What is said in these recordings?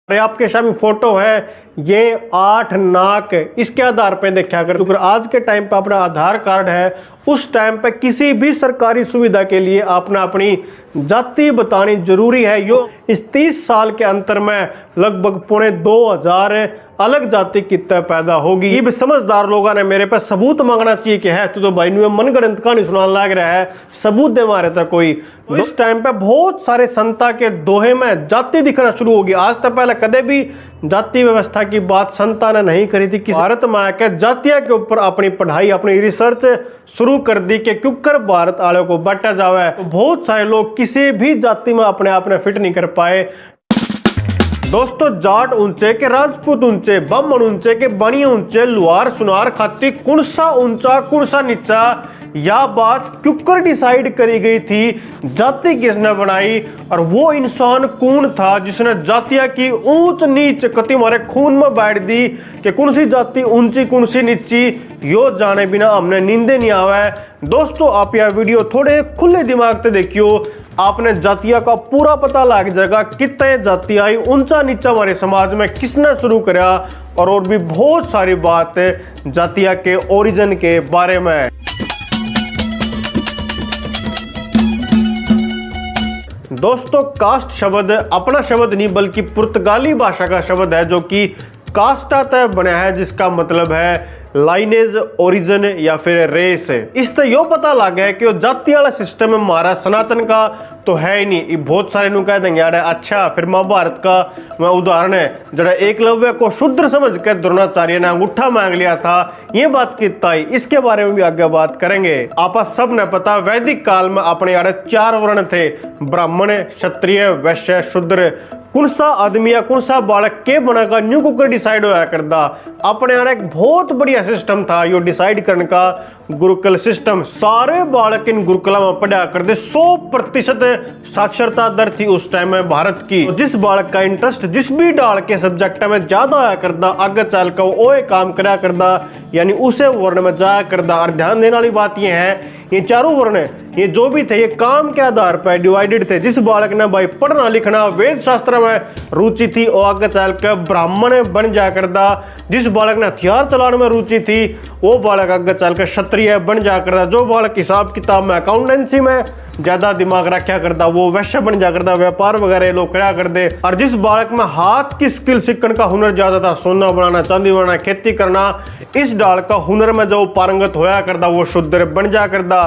अरे आपके सामने फोटो है, ये 8 नाक इसके आधार पे देखा कर। तो आज के टाइम पे अपना आधार कार्ड है, उस टाइम पे किसी भी सरकारी सुविधा के लिए आपने अपनी जाति बतानी जरूरी है। यो इस 30 साल के अंतर में लगभग 2500 अलग जाति कितने पैदा होगी। ये भी समझदार लोगों ने मेरे पे सबूत मांगना चाहिए कि है तो भाई मनगढ़ंत कहानी सुनाने लग रहा है, सबूत दे मारे था कोई। तो इस टाइम पे बहुत सारे संता के दोहे में जाति दिखना शुरू होगी। आज तक पहले कदे भी जाति व्यवस्था की बात संता ने नहीं करी थी। भारत में आकर जातिया के ऊपर अपनी पढ़ाई अपनी रिसर्च शुरू कर दी कि क्योंकि भारत आले को बांटा जावे। तो बहुत सारे लोग किसी भी जाति में अपने आप ने फिट नहीं कर पाए। दोस्तों, जाट ऊंचे के राजपूत ऊंचे, ब्राह्मण ऊंचे के बनिया ऊंचे, लुहार सुनार खाती कौन सा ऊंचा कौन सा नीचा, यह बात क्यों डिसाइड करी गई थी, जाति किसने बनाई और वो इंसान कौन था जिसने जातिया की ऊंच नीच कति हमारे खून में बैठ दी कि कौन सी जाति ऊंची कौन सी नीची, यो जाने बिना हमने नींदे नहीं आवे। दोस्तों, आप यह वीडियो थोड़े खुले दिमाग से देखियो, आपने जातिया का पूरा पता लग जाएगा कितने जाति आई, ऊंचा नीचा हमारे समाज में किसने शुरू करा और भी बहुत सारी बात जातिया के ओरिजिन के बारे में। दोस्तों, कास्ट शब्द अपना शब्द नहीं बल्कि पुर्तगाली भाषा का शब्द है जो कि कास्टा तय बना है, जिसका मतलब है लाइनेज, ओरिजिन या फिर रेस। इससे यो पता लग गया कि जाति वाला सिस्टम हमारा सनातन का तो है ही नहीं। बहुत सारे लोग कह देंगे यार अच्छा फिर महाभारत का मैं उदाहरण है जरा एकलव्य को शूद्र समझ के द्रोणाचार्य ने अंगूठा मांग लिया था, ये बात कितना ही, इसके बारे में भी आगे बात करेंगे। आप सब ने पता वैदिक काल में अपने यार 4 वर्ण थे, ब्राह्मण, क्षत्रिय, वैश्य, शूद्र। कौन सा आदमी या कौन सा बालक के बनेगा न्यू कुकर डिसाइड होया करता। अपने यार एक बहुत बढ़िया सिस्टम था यो डिसाइड करने का, गुरुकुल सिस्टम। सारे बालक इन गुरुकुला में पढ़ा करते, 100% साक्षरता दर थी उस टाइम में भारत की। तो जिस बालक का इंटरेस्ट जिस भी डाल के सब्जेक्ट में ज्यादा आया करता, आगे चल कर वो काम करा करता, यानी उसे वर्ण में जाया करता। और ध्यान देने वाली बात यह है, ये चारों वर्ण ये जो भी थे ये काम के आधार पर डिवाइडेड थे। जिस बालक ने भाई पढ़ना लिखना वेद शास्त्र में रुचि थी वो आगे चल कर ब्राह्मण बन जाया करता। जिस बालक ने हथियार चलाने में रुचि थी वो बालक आगे चलकर क्षत्रिय बन जाया करता। जो बालक हिसाब किताब में अकाउंटेंसी में ज्यादा दिमाग रखा करता वो वैश्य बन जा करता, व्यापार वगैरह लोग करा करते। और जिस बालक में हाथ की स्किल सीखने का हुनर ज्यादा था, सोना बनाना, चांदी बनाना, खेती करना, इस डाल का हुनर में जो पारंगत होया करता वो शूद्र बन जा करता।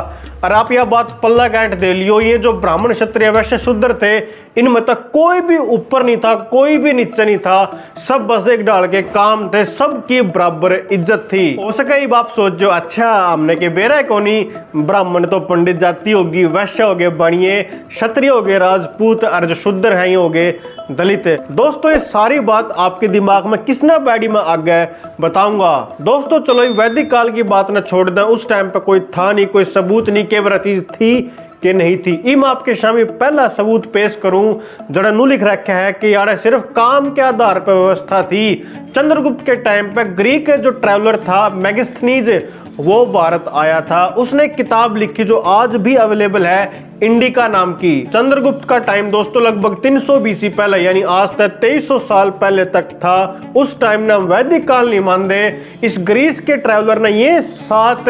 और आप यह बात पल्ला गांठ दे लियो, ये जो ब्राह्मण, क्षत्रिय, वैश्य, शूद्र थे इनमें तक कोई भी ऊपर नहीं था, कोई भी नीचे नहीं था, सब बस एक डाल के काम थे, सबकी बराबर इज्जत थी। हो सके आप सोचो अच्छा हमने के बेरा कोनी, ब्राह्मण तो पंडित जाति होगी, वैश्य हो गए बनिए, क्षत्रिय हो गए राजपूत, और जो शूद्र हैं हो गए दलित। दोस्तों, ये सारी बात आपके दिमाग में किसने बैडी में आ गए बताऊंगा। दोस्तों चलो वैदिक काल की बात न छोड़ दें, उस टाइम पे कोई था नहीं, कोई सबूत नहीं कि वह चीज थी कि नहीं थी। इम आपके सामने पहला सबूत पेश करूं जरा नू लिख रखा है कि यार सिर्फ काम के आधार पर व्यवस्था थी। चंद्रगुप्त के टाइम पे ग्रीक जो ट्रैवलर था मेगास्थनीज वो भारत आया था, उसने किताब लिखी जो आज भी अवेलेबल है, इंडिका नाम की। चंद्रगुप्त का टाइम दोस्तों लगभग 300 BC पहले, यानी आज तक 2300 साल पहले तक था। उस टाइम ना वैदिक काल नहीं मानते। इस ग्रीस के ट्रैवलर ने ये 7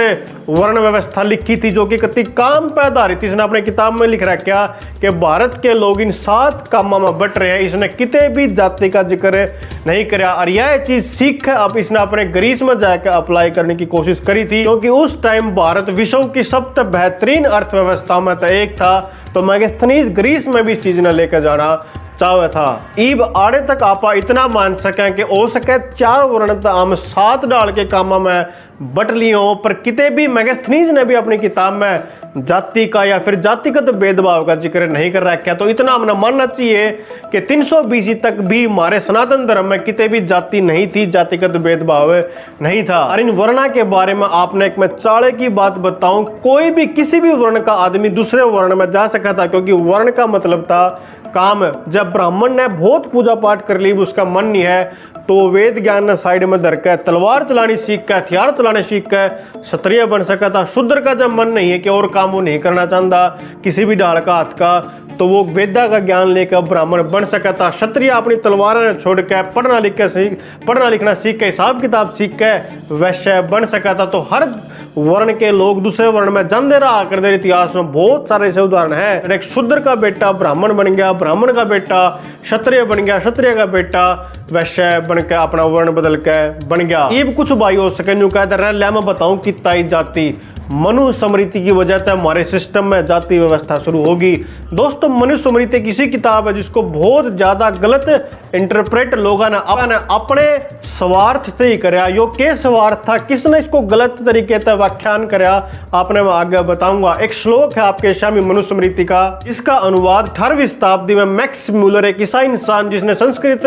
वर्ण व्यवस्था लिखी थी जो कि कति काम पर आधारित। इसने अपने किताब में लिख रखा कि भारत के लोग इन 7 कामों में बट रहे हैं। इसने कितने भी जाति का जिक्र नहीं करा और यह चीज सीख अब इसने अपने ग्रीस में जाकर अप्लाई करने की कोशिश करी थी, क्योंकि उस टाइम भारत विश्व की सबसे बेहतरीन अर्थव्यवस्था में एक था। तो मेगास्थनीज ग्रीस में भी इस चीज ने लेकर जाना चाहे था। ईब आड़े तक आप इतना मान सकें कि हो सके 4 वर्ण हम 7 डाल के कामों में बट लिए हो, पर किते भी मेगास्थनीज ने भी अपनी किताब में जाति का या फिर जातिगत भेदभाव का जिक्र नहीं कर रखा। तो इतना हमने मानना चाहिए कि 300 BC तक भी हमारे सनातन धर्म में किते भी जाति नहीं थी, जातिगत भेदभाव नहीं था। और इन वर्णा के बारे में आपने एक मैं चाड़े की बात बताऊं, कोई भी किसी भी वर्ण का आदमी दूसरे वर्ण में जा सका था, क्योंकि वर्ण का मतलब था काम। जब ब्राह्मण ने बहुत पूजा पाठ कर ली, उसका मन नहीं है, तो वेद ज्ञान ने साइड में धर के तलवार चलानी सीख के, हथियार चलाने सीख के क्षत्रिय बन सका था। शूद्र का जब मन नहीं है कि और काम वो नहीं करना चाहता किसी भी डाल का हाथ का, तो वो वेदा का ज्ञान लेकर ब्राह्मण बन सका था। क्षत्रिय अपनी तलवार छोड़ के पढ़ना लिखना सीख के, हिसाब किताब सीख के वैश्य बन सका था। तो हर वर्ण के लोग दूसरे वर्ण में जाते रहा करते। इतिहास में बहुत सारे ऐसे उदाहरण है। एक शूद्र का बेटा ब्राह्मण बन गया, ब्राह्मण का बेटा क्षत्रिय बन गया, क्षत्रिय का बेटा वैश्य बन के अपना वर्ण बदल के बन गया। ये कुछ भाई हो सके न्यू कहते रह मैं बताऊं कि ताई जाति मनुस्मृति की वजह से हमारे सिस्टम में जाति व्यवस्था शुरू होगी। दोस्तों मनुस्मृति किसी किताब है जिसको बहुत ज्यादा गलत इंटरप्रेट लोगों ने अपने स्वार्थ से ही कराया। यो के स्वार्थ था, किसने इसको गलत तरीके से व्याख्यान कराया, आपने मैं आगे बताऊंगा। एक श्लोक है आपके सामने मनुस्मृति का, इसका अनुवाद 18वीं शताब्दी में मैक्स म्यूलर, एक ईसाई इंसान जिसने संस्कृत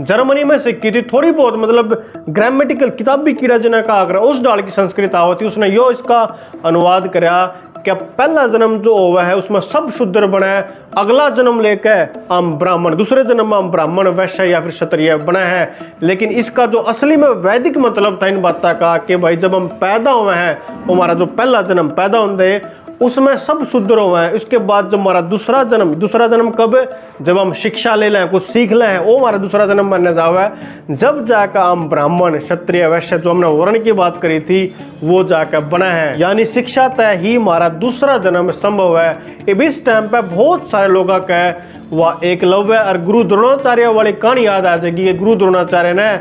जर्मनी में सीखी थी, थोड़ी बहुत मतलब ग्रामेटिकल किताब भी कीड़ा जिन्हें कहा कर उस डाल की संस्कृत आवती, उसने यो इसका अनुवाद कराया कि पहला जन्म जो हुआ है उसमें सब शूद्र बने, अगला जन्म लेकर हम ब्राह्मण, दूसरे जन्म में हम ब्राह्मण वैश्य या फिर क्षत्रिय बने हैं। लेकिन इसका जो असली में वैदिक मतलब था इन बातों का कि भाई जब हम पैदा हुए हैं, हमारा जो पहला जन्म पैदा होते उसमें सब शूद्र हुए हैं। उसके बाद जब हमारा दूसरा जन्म कब, जब हम शिक्षा ले लें, कुछ सीख लें, वो हमारा दूसरा जन्म बनने जावे, जब जाकर हम ब्राह्मण क्षत्रिय वैश्य जो हमने वर्ण की बात करी थी वो जाकर बना है। यानी शिक्षा तय ही हमारा दूसरा जन्म संभव है। इस टाइम पे बहुत सारे लोगों का वह एकलव्य और गुरु द्रोणाचार्य वाली कहानी याद आ जाएगी। ये गुरु द्रोणाचार्य ने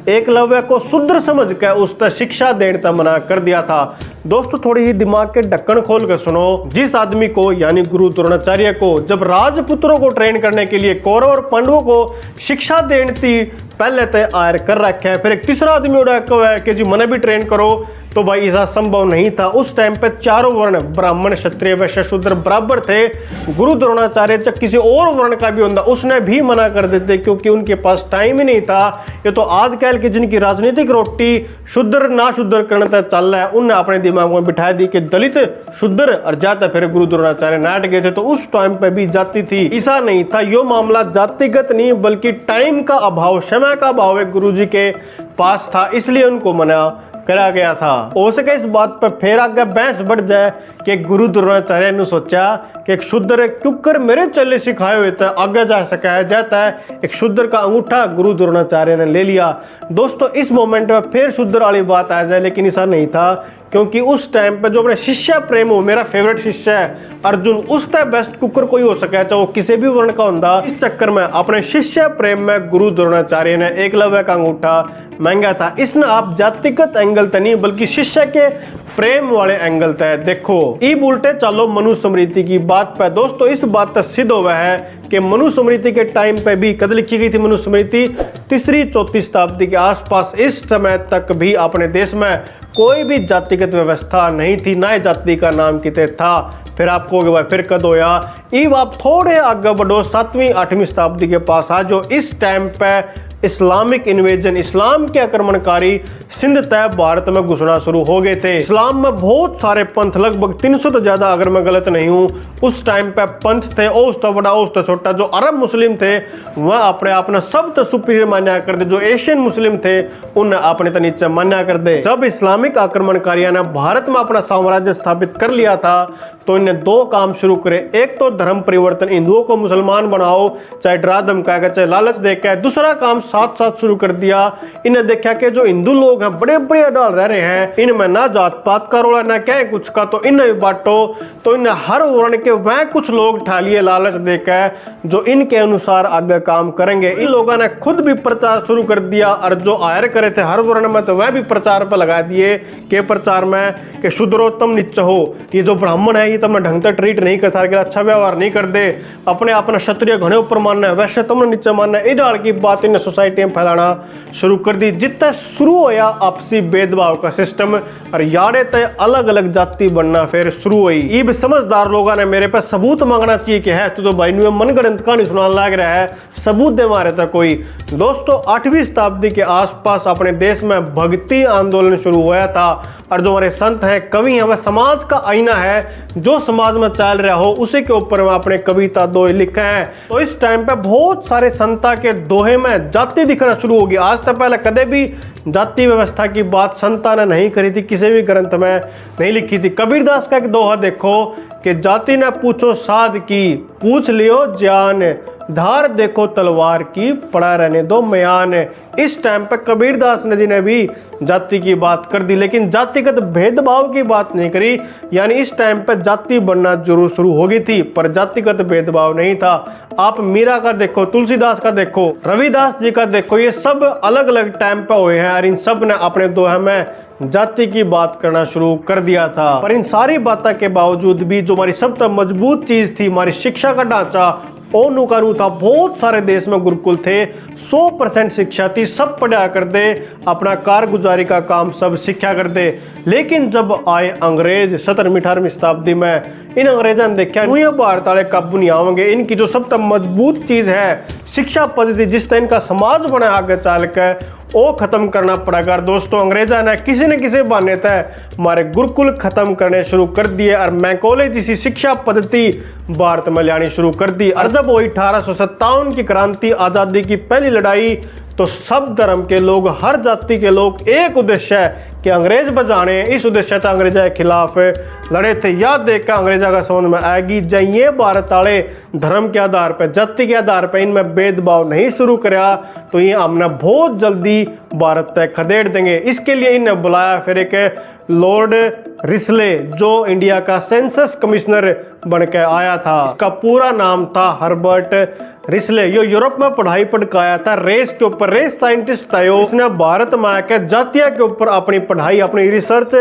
एकलव्य को शूद्र समझ के उस पर शिक्षा देने तक मना कर दिया था। दोस्तों थोड़ी ही दिमाग के ढक्कन खोल कर सुनो, जिस आदमी को यानी गुरु द्रोणाचार्य को जब राजपुत्रों को ट्रेन करने के लिए कौरव और पांडवों को शिक्षा देनी थी पहले तय आयर कर रखे है, फिर एक तीसरा आदमी उड़ा कि जी मने भी ट्रेन करो, तो भाई ऐसा संभव नहीं था। उस टाइम पे चारों वर्ण ब्राह्मण क्षत्रिय वैश्य शूद्र बराबर थे। गुरु द्रोणाचार्य चाहे किसी और वर्ण का भी होता उसने भी मना कर देते क्योंकि उनके पास टाइम ही नहीं था। ये तो आजकल की जिनकी राजनीतिक रोटी शुद्र ना शुद्र करने तक चल रहा है, उनने अपने दिमाग में बिठा दी कि दलित शुद्र और जाता, फिर गुरु द्रोणाचार्य नाट गए थे। तो उस टाइम पे भी जाति थी, ऐसा नहीं था। यो मामला जातिगत नहीं बल्कि टाइम का अभाव, समय का अभाव एक गुरु जी के पास था, इसलिए उनको मना करा गया था। हो सके इस बात पर फिर आगे बहस बढ़ जाए कि गुरु द्रोणाचार्य ने सोचा कि एक शूद्र क्योंकर मेरे चले सिखाए हुए थे आगे जा सका है जाता है, एक शूद्र का अंगूठा गुरु द्रोणाचार्य ने ले लिया। दोस्तों इस मोमेंट में फिर शूद्र वाली बात आ जाए, लेकिन ऐसा नहीं था क्योंकि उस टाइम पे जो अपने शिष्य प्रेम हो, मेरा फेवरेट शिष्य है अर्जुन, उस टाइम बेस्ट कुकर कोई हो सके चाहे वो किसी भी वर्ण का होता। इस चक्कर में अपने शिष्य प्रेम में गुरु द्रोणाचार्य ने एकलव्य का अंगूठा महंगा था। इसने आप जातिगत एंगल तक नहीं बल्कि शिष्य के प्रेम वाले एंगल तक देखो। ई उल्टे चलो मनुस्मृति की बात पे। दोस्तों इस बात तक सिद्ध हुआ है कि मनुस्मृति के टाइम पे भी कद लिखी गई थी मनुस्मृति 3री-4वीं शताब्दी के आसपास। इस समय तक भी अपने देश में कोई भी जातिगत व्यवस्था नहीं थी, ना जाति का नाम किते था। फिर आपको भाई फिर कद होया, इब आप थोड़े आगे बढ़ो 7वीं-8वीं शताब्दी के पास आ जो इस टाइम पे इस्लामिक इन्वेजन, इस्लाम के आक्रमणकारी सिंध तय भारत में घुसना शुरू हो गए थे। इस्लाम में बहुत सारे पंथ, लगभग 300 तो ज्यादा अगर मैं गलत नहीं हूँ उस टाइम पे पंथ थे। ओस तो बड़ा ओस तो छोटा। जो अरब मुस्लिम थे वह अपने आप ने सब तो सुपीरियर मान्या कर दे, जो एशियन मुस्लिम थे उन्हें अपने तो नीचे मान्या कर दे। जब इस्लामिक आक्रमणकारियों ने भारत में अपना साम्राज्य स्थापित कर लिया था तो इन्हें दो काम शुरू करे। एक तो धर्म परिवर्तन, हिंदुओं को मुसलमान बनाओ, चाहे डरा धमका चाहे लालच देकर। दूसरा काम साथ साथ शुरू कर दिया। इन्हें देखा कि जो हिंदू लोग हैं बड़े बड़े डाल रह रहे हैं, इनमें ना जात पात का रोला ना क्या कुछ का, तो इन्हें बांटो। तो इन्हें हर वर्ण के वह कुछ लोग ठा लिए लालच देकर जो इनके अनुसार आगे काम करेंगे। इन लोगों ने खुद भी प्रचार शुरू कर दिया और जो आयर करे थे हर वर्ण में तो वह भी प्रचार पर लगा दिए के प्रचार में कि शूद्रोत्तम नीचे हो, ये जो ब्राह्मण है ये तुमने ढंग से ट्रीट नहीं करता, अच्छा व्यवहार नहीं कर दे, अपने अपना क्षत्रिय घने ऊपर मानना है, वैसे तुमने नीचे मानना है। ये डाल की बात इन्हें सोसाइटी में फैलाना शुरू कर दी। जितना शुरू होया आपसी भेदभाव का सिस्टम और यारे तय अलग अलग जाति बनना फिर शुरू हुई। इब समझदार लोगों ने मेरे पे सबूत मांगना चाहिए कि है तू तो भाई नु मनगढ़ंत कहानी सुनाने लग रहा है, सबूत दे मारे तक कोई। दोस्तों 8वीं शताब्दी के आसपास अपने देश में भक्ति आंदोलन शुरू हुआ था और जो हमारे संत हैं, कवि हैं, वह समाज का आईना है, जो समाज में चल रहा हो उसी के ऊपर वह अपने कविता दोहे लिखे हैं। तो इस टाइम पे बहुत सारे संता के दोहे में जाति दिखना शुरू हो गया। आज तक पहले कदे भी जाति व्यवस्था की बात संता ने नहीं करी थी, किसी भी ग्रंथ में नहीं लिखी थी। कबीरदास का एक दोहा देखो कि जाति ने पूछो साध की, पूछ लियो ज्ञान, धार देखो तलवार की, पड़ा रहने दो म्यान। इस टाइम पे कबीरदास ने जी ने भी जाति की बात कर दी, लेकिन जातिगत भेदभाव की बात नहीं करी। यानी इस टाइम पे जाति बनना जरूर शुरू हो गई थी, पर जातिगत भेदभाव नहीं था। आप मीरा का देखो, तुलसीदास का देखो, रविदास जी का देखो, ये सब अलग अलग टाइम पे हुए हैं और इन सब ने अपने दोहे में जाति की बात करना शुरू कर दिया था। पर इन सारी बातों के बावजूद भी जो हमारी सबसे मजबूत चीज थी, हमारी शिक्षा का ढांचा ओनुकानु था। बहुत सारे देश में गुरुकुल थे, 100% शिक्षा थी, सब पढ़ा करते, अपना कारगुजारी का काम सब सीखा करते। लेकिन जब आए अंग्रेज 17वीं-18वीं शताब्दी में, इन अंग्रेजों ने देखा ये भारत वाले काबू नहीं आवेंगे, इनकी जो सबसे मजबूत चीज है शिक्षा पद्धति, जिस तरह इनका समाज बना आगे चल के, वो खत्म करना पड़ेगा। दोस्तों अंग्रेजों ने किसी न किसी बहाने तय हमारे गुरुकुल खत्म करने शुरू कर दिए और मैकॉले जैसी शिक्षा पद्धति भारत में लानी शुरू कर दी। और जब वही 1857 की क्रांति, आजादी की पहली लड़ाई, तो सब धर्म के लोग, हर जाति के लोग, एक उद्देश्य है कि अंग्रेज बचाने, इस उद्देश्य से अंग्रेजों के खिलाफ लड़े थे। याद देखकर अंग्रेजों का समझ में आएगी जब ये भारत वाले धर्म के आधार पर, जाति के आधार पर इनमें भेदभाव नहीं शुरू करा, तो ये हमने बहुत जल्दी भारत तक खदेड़ देंगे। इसके लिए इन्हें बुलाया फिर एक लॉर्ड रिस्ले, जो इंडिया का सेंसस कमिश्नर बनकर आया था। इसका पूरा नाम था हर्बर्ट रिस्ले। ये यूरोप में पढ़ाई पढ़ के आया था, रेस के ऊपर, रेस साइंटिस्ट था। इसने भारत में आकर जातिया के ऊपर अपनी पढ़ाई, अपनी रिसर्च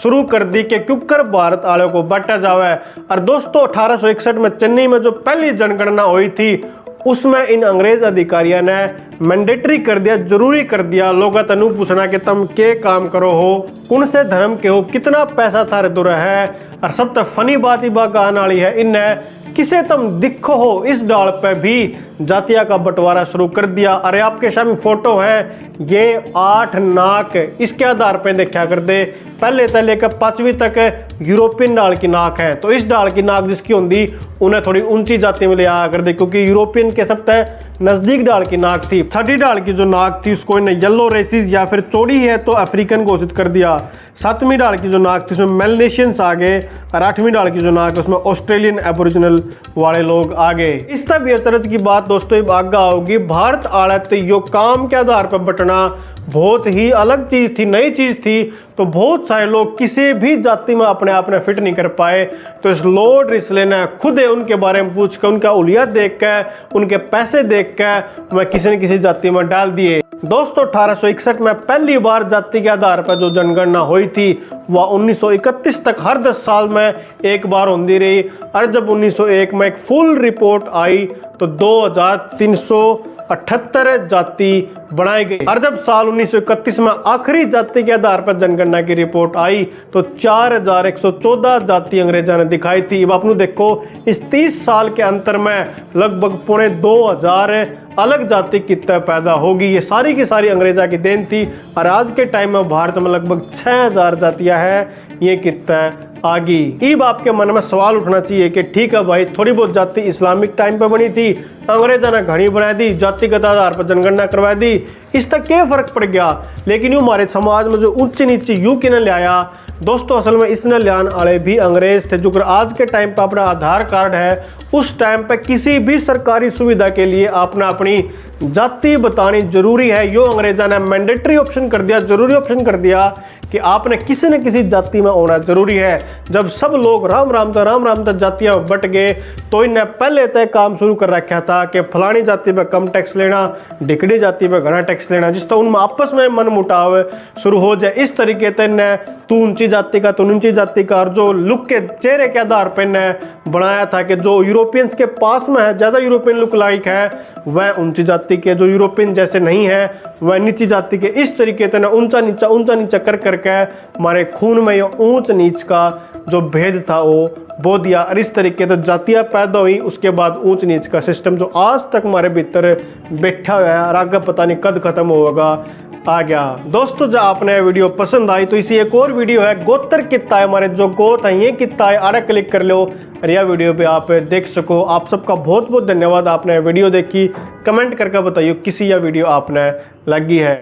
शुरू कर दी कि क्यों कर भारत वालों को बांटा जावे। और दोस्तों 1861 में चेन्नई में जो पहली जनगणना हुई थी, उसमें इन अंग्रेज अधिकारियों ने मैंडेटरी कर दिया, जरूरी कर दिया, लोग तनु पूछना कि तुम के काम करो हो, कौन से धर्म के हो, कितना पैसा थारे दुर है। और सब तो फनी बात ही बात आने वाली है, इन्हें किसे तुम दिखो हो, इस डाल पे भी जातिया का बंटवारा शुरू कर दिया। अरे आपके सामने फोटो है, ये 8 नाक इसके आधार पे देखा कर दे, पहले से लेकर 5वीं तक यूरोपियन डाल की नाक है। तो इस डाल की नाक जिसकी होंगी उन्हें थोड़ी ऊंची जाति में ले आया कर दे, क्योंकि यूरोपियन के सबसे नजदीक डाल की नाक थी। 6वीं डाल की जो नाक थी उसको इन्हें येलो रेसिस या फिर चौड़ी है तो अफ्रीकन घोषित कर दिया। 7वीं डाल की जो नाक थी उसमें मेलनेशियंस आ गए और 8वीं डाल की जो नाक उसमें ऑस्ट्रेलियन एबोरिजिनल वाले लोग आ गए। इस तब अचरज की बात दोस्तों आगे होगी, भारत आड़त यो काम के आधार पर बटना बहुत ही अलग चीज थी, नई चीज थी। तो बहुत सारे लोग किसी भी जाति में अपने आप में फिट नहीं कर पाए। तो इस लॉर्ड रिस्ले ने खुद उनके बारे में पूछ कर, उनका उलिया देख कर, उनके पैसे देख कर मैं किसी न किसी जाति में डाल दिए। दोस्तों 1861 में पहली बार जाति के आधार पर जो जनगणना हुई थी वह 1931 तक हर 10 साल में एक बार होती रही। और जब 1901 में एक फुल रिपोर्ट आई तो 2378 जाति बनाई गई। और जब साल 1931 में आखिरी जाति के आधार पर जनगणना की रिपोर्ट आई तो 4114 जाति अंग्रेजों ने दिखाई थी। अब आपने देखो इस 30 साल के अंतर में लगभग 2500 अलग जाति कितने पैदा होगी। ये सारी की सारी अंग्रेजा की देन थी। और आज के टाइम में भारत में लगभग 6000 जातियां हैं, ये कितने आगी। अब आपके मन में सवाल उठना चाहिए कि ठीक है भाई, थोड़ी बहुत जाति इस्लामिक टाइम पे बनी थी, अंग्रेजों ने घड़ी बना दी, जातिगत आधार पर जनगणना करवा दी, इस तक क्या फर्क पड़ गया। लेकिन यूँ हमारे समाज में जो ऊंचे नीचे यू किने ले आया दोस्तों, असल में इसने लियान वाले भी अंग्रेज थे। जो आज के टाइम पे अपना आधार कार्ड है, उस टाइम पे किसी भी सरकारी सुविधा के लिए आपने अपनी जाति बतानी जरूरी है। यो अंग्रेजों ने मैंडेटरी ऑप्शन कर दिया, जरूरी ऑप्शन कर दिया कि आपने किसी न किसी जाति में होना जरूरी है। जब सब लोग राम राम तक जातियां बट गए तो इन्हें पहले तय काम शुरू कर रखा था कि फलानी जाति पे कम टैक्स लेना, ढिकड़ी जाति पे घना टैक्स लेना, जिससे उनमें आपस में मन मुटाव शुरू हो जाए। इस तरीके से इन्हें तू ऊंची जाति का, तू नीची जाति का, और जो लुक के चेहरे के आधार पर ने बनाया था कि जो यूरोपियंस के पास में है, ज़्यादा यूरोपियन लुक लाइक है, वह ऊंची जाति के, जो यूरोपियन जैसे नहीं है वह नीची जाति के। इस तरीके से ना ऊंचा नीचा कर करके हमारे खून में ये ऊंच नीच का जो भेद था वो बो दिया, और इस तरीके से जातियाँ पैदा हुई। उसके बाद ऊंच नीच का सिस्टम जो आज तक हमारे भीतर बैठा हुआ है और आगे पता नहीं कद खत्म होगा आ गया। दोस्तों जो आपने वीडियो पसंद आई तो इसी एक और वीडियो है गोत्र कितना है, हमारे जो गोत है ये कितना है, आड़ा क्लिक कर लो और यह वीडियो पे आप देख सको। आप सबका बहुत बहुत धन्यवाद, आपने वीडियो देखी। कमेंट करके बताइए किसी यह वीडियो आपने लगी है।